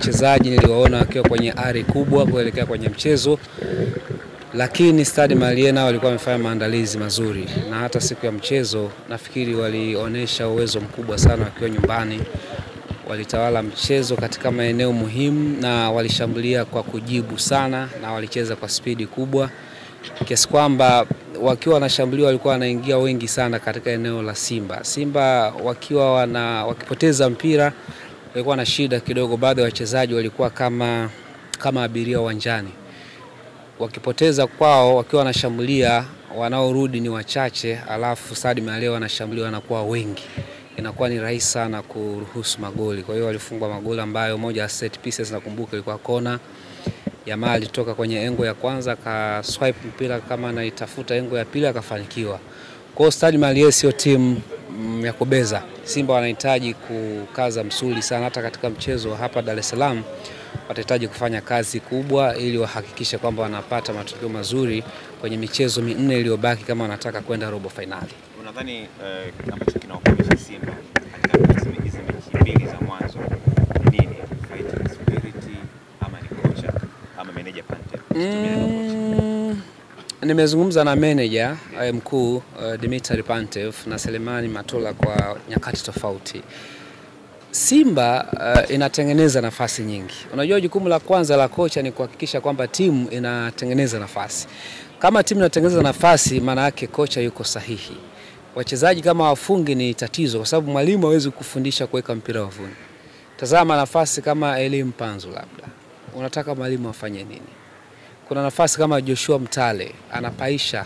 wachezaji niliwaona wakiwa kwenye ari kubwa kuelekea kwenye mchezo, lakini Stade Malien walikuwa wamefanya maandalizi mazuri, na hata siku ya mchezo nafikiri walionyesha uwezo mkubwa sana wakiwa nyumbani. Walitawala mchezo katika maeneo muhimu na walishambulia kwa kujibu sana na walicheza kwa spidi kubwa, kiasi kwamba wakiwa wanashambulia walikuwa wanaingia wengi sana katika eneo la Simba. Simba wakiwa wakipoteza mpira walikuwa na shida kidogo, baadhi ya wachezaji walikuwa kama abiria uwanjani. Wakipoteza kwao wakiwa wanashambulia, wanaorudi ni wachache, alafu Stade Malien wanashambulia wanakuwa wengi, inakuwa ni rahisi sana kuruhusu magoli. Kwa hiyo walifungwa magoli ambayo moja ya set pieces nakumbuka ilikuwa kona ya mali toka kwenye engo ya kwanza, ka swipe mpira kama anaitafuta engo ya pili akafanikiwa. Kwa hiyo Stade Malien sio timu ya kubeza. Simba wanahitaji kukaza msuli sana, hata katika mchezo hapa Dar es Salaam watahitaji kufanya kazi kubwa ili wahakikishe kwamba wanapata matokeo mazuri kwenye michezo 4 iliyobaki kama wanataka kwenda robo finali. Unadhani ambacho kinawakwamisha Simba katika hizi mechi mbili za mwanzo nini? Fighting spirit ama ni kocha ama manager Pantev? Nimezungumza na manager mkuu Dimitri Pantev na Selemani Matola kwa nyakati tofauti. Simba inatengeneza nafasi nyingi. Unajua jukumu la kwanza la kocha ni kuhakikisha kwamba timu inatengeneza nafasi. Kama timu inatengeneza nafasi, maana yake kocha yuko sahihi. Wachezaji kama wafungi ni tatizo, kwa sababu mwalimu hawezi kufundisha kuweka mpira wavuni. Tazama nafasi kama Elie Mpanzu labda. Unataka mwalimu afanye nini? Kuna nafasi kama Joshua Mtale anapaisha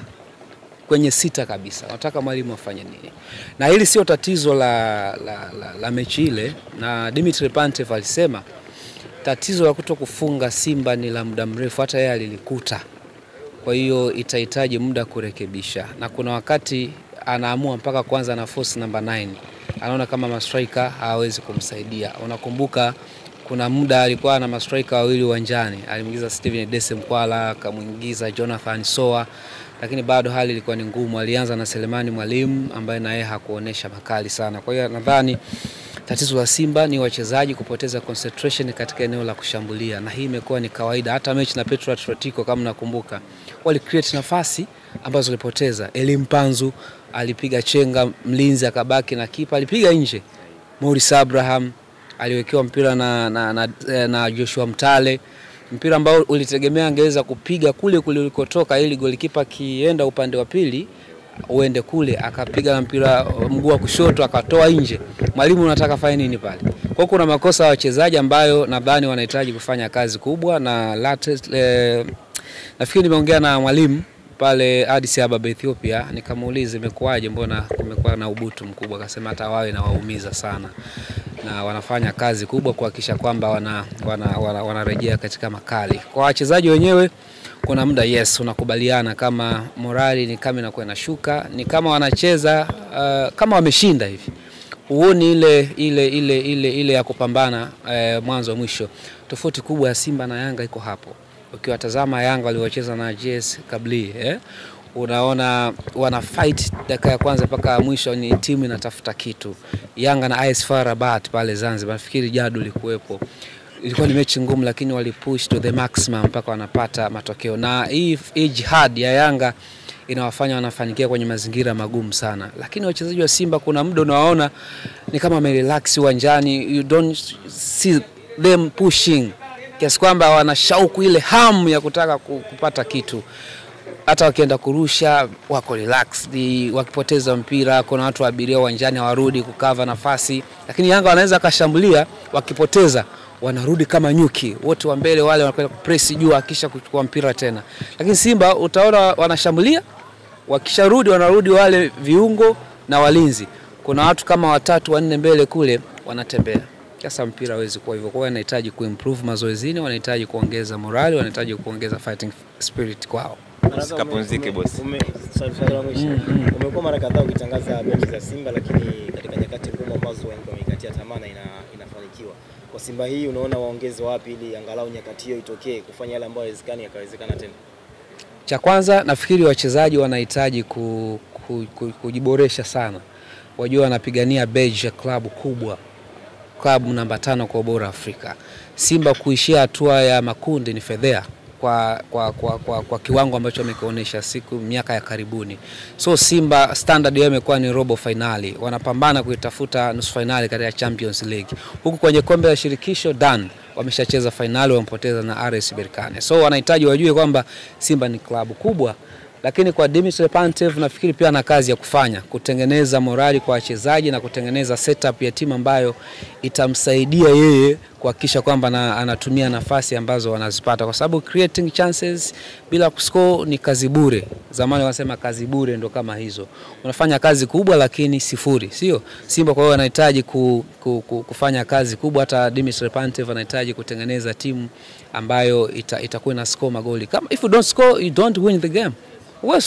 kwenye 6 kabisa. Unataka mwalimu afanye nini? Na hili sio tatizo la mechi ile, na Dimitri Pantev alisema tatizo la kutokufunga Simba ni la muda mrefu, hata yeye alilikuta. Kwa hiyo itahitaji muda kurekebisha. Na kuna wakati anaamua mpaka kwanza na force number 9. Anaona kama mastriker hawezi kumsaidia. Unakumbuka kuna muda alikuwa na mastriker wawili uwanjani. Alimuingiza Steven Dese Mkwala, akamuingiza Jonathan Soa, lakini bado hali ilikuwa ni ngumu. Alianza na Selemani Mwalimu ambaye na yeye hakuonesha makali sana. Kwa hiyo nadhani tatizo la Simba ni wachezaji kupoteza concentration katika eneo la kushambulia, na hii imekuwa ni kawaida. Hata mechi na Petro Atletico kama nakumbuka, wali create nafasi ambazo walipoteza. Elie Mpanzu alipiga chenga, mlinzi akabaki na kipa alipiga nje. Maurice Abraham aliwekewa mpira na Joshua Mtale, mpira ambao ulitegemea angeweza kupiga kule ulikotoka ili golikipa kienda upande wa pili uende kule, akapiga na mpira mguu wa kushoto akatoa nje. Mwalimu unataka fanya nini pale? Kwa kuna makosa ya wachezaji ambayo nadhani wanahitaji kufanya kazi kubwa. Na nafikiri nimeongea na mwalimu pale Addis Ababa Ethiopia, nikamuuliza imekuaje, mbona kumekuwa na ubutu mkubwa. Akasema hata wao inawaumiza sana na wanafanya kazi kubwa kuhakikisha kwamba wanarejea katika makali. Kwa wachezaji wenyewe kuna muda unakubaliana kama morali ni kama inakuwa inashuka, ni kama wanacheza kama wameshinda hivi. Uone ile ya kupambana mwanzo mwisho. Tofauti kubwa ya Simba na Yanga iko hapo. Ukiwatazama Yanga waliocheza na JS Kabylie, unaona wana fight dakika ya kwanza mpaka mwisho, ni timu inatafuta kitu. Yanga na AS FAR Rabat pale Zanzibar, nafikiri Jadu likuwepo. Ilikuwa ni mechi ngumu, lakini walipush to the maximum mpaka wanapata matokeo. Na hii jihad ya Yanga inawafanya wanafanikia kwenye mazingira magumu sana. Lakini wachezaji wa Simba kuna muda unawaona ni kama wamerelax uwanjani, you don't see them pushing, kiasi kwamba wana shauku ile hamu ya kutaka kupata kitu. Hata wakienda kurusha wako relaxed, wakipoteza mpira kuna watu abiria uwanjani hawarudi kukava nafasi. Lakini Yanga wanaweza kashambulia, wakipoteza wanarudi kama nyuki, wote wa mbele wale wanakwenda press juu akisha kuchukua mpira tena. Lakini Simba utaona wanashambulia, wakisharudi wanarudi wale viungo na walinzi. Kuna watu kama 3 4 mbele kule wanatembea. Sasa mpira hawezi kuwa hivyo. Kwa hiyo wanahitaji kuimprove mazoezini, wanahitaji kuongeza morali, wanahitaji kuongeza fighting spirit kwao. Kapumzike boss. Umekuwa mara kadhaa ukitangaza mechi za Simba, lakini katika nyakati ngumu ambazo wengi wamekatia tamaa na inafanikiwa. Kwa Simba hii unaona waongeze wapi ili angalau nyakati hiyo itokee kufanya yale ambayo haiwezekani yakawezekana tena? Cha kwanza nafikiri wachezaji wanahitaji kujiboresha sana. Wajua wanapigania badge ya klabu kubwa. club namba 5 kwa ubora Afrika. Simba kuishia hatua ya makundi ni fedhea kwa kiwango ambacho wamekionyesha miaka ya karibuni. So Simba standard yao imekuwa ni robo finali. Wanapambana kuitafuta nusu finali katika Champions League. Huku kwenye kombe la shirikisho wameshacheza finali, wamepoteza na RS Berkane. So wanahitaji wajue kwamba Simba ni klabu kubwa. Lakini kwa Dimitri Pantev nafikiri pia ana kazi ya kufanya, kutengeneza morali kwa wachezaji na kutengeneza setup ya timu ambayo itamsaidia yeye kuhakikisha kwamba anatumia nafasi ambazo wanazipata, kwa sababu creating chances bila kuscore ni kazi bure. Zamani wanasema kazi bure ndo kama hizo. Unafanya kazi kubwa lakini sifuri, sio? Simba kwa hiyo anahitaji kufanya kazi kubwa. Hata Dimitri Pantev anahitaji kutengeneza timu ambayo itakuwa na score magoli. Kama if you don't score, you don't win the game. Wewe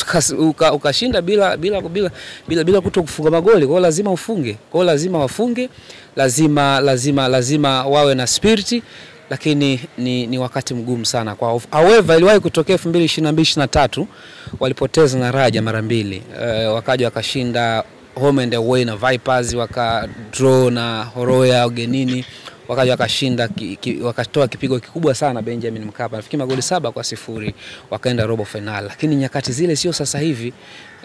ukashinda bila kutokufunga magoli. Kwa hiyo lazima ufunge. Kwa hiyo lazima wafunge, lazima wawe na spirit, lakini ni wakati mgumu sana kwa. However, iliwahi kutokea 2022-23 walipoteza na Raja mara 2. Wakaja wakashinda home and away na Vipers, wakadraw na Horoya ugenini, wakaja wakashinda wakatoa kipigo kikubwa sana Benjamin Mkapa. Nafikiri magoli 7-0, wakaenda robo final. Lakini nyakati zile sio sasa hivi.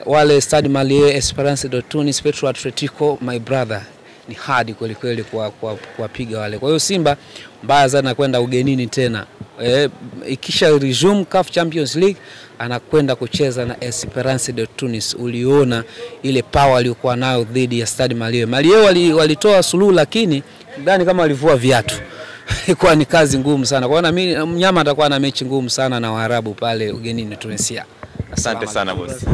Wale Stade Malien, Esperance de Tunis, Petro Atletico, my brother, ni hard kweli kuwapiga wale. Kwa hiyo Simba mbaya sana kwenda ugenini tena. Ikisha resume CAF Champions League anakwenda kucheza na Esperance de Tunis. Uliona ile power aliyokuwa nayo dhidi ya Stade Malien. Malien walitoa suluhu, lakini ndani kama walivua viatu. Ilikuwa ni kazi ngumu sana. Kwa hiyo mimi mnyama atakuwa na mechi ngumu sana na Waarabu pale ugenini Tunisia. Asante sana boss.